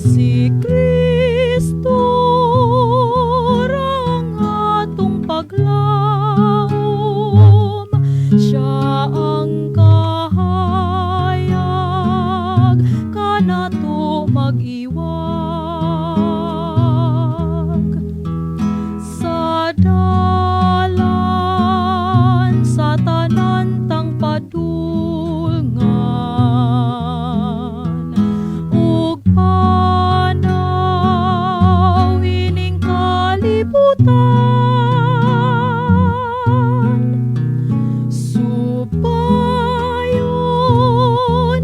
Si Kristo rang atong paglaom, siya ang kahayag kanato mag-iwag. Sa dalan sa tanan tang padulngan, ug panaw ining kalibutan, supayon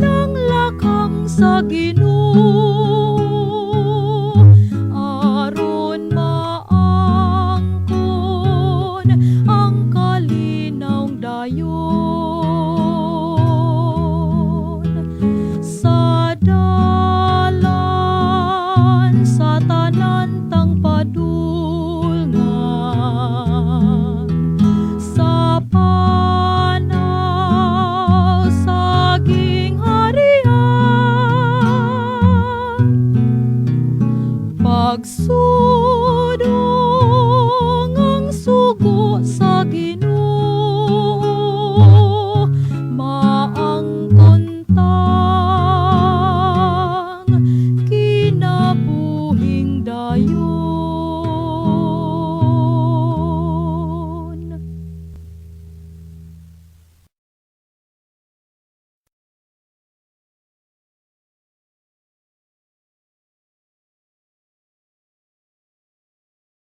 ang lakang sa Ginoo aron maangkon ang kalinawng dayon. Sa dalan sa tanan tang padulngan, sa panaw saging harian, pagsulod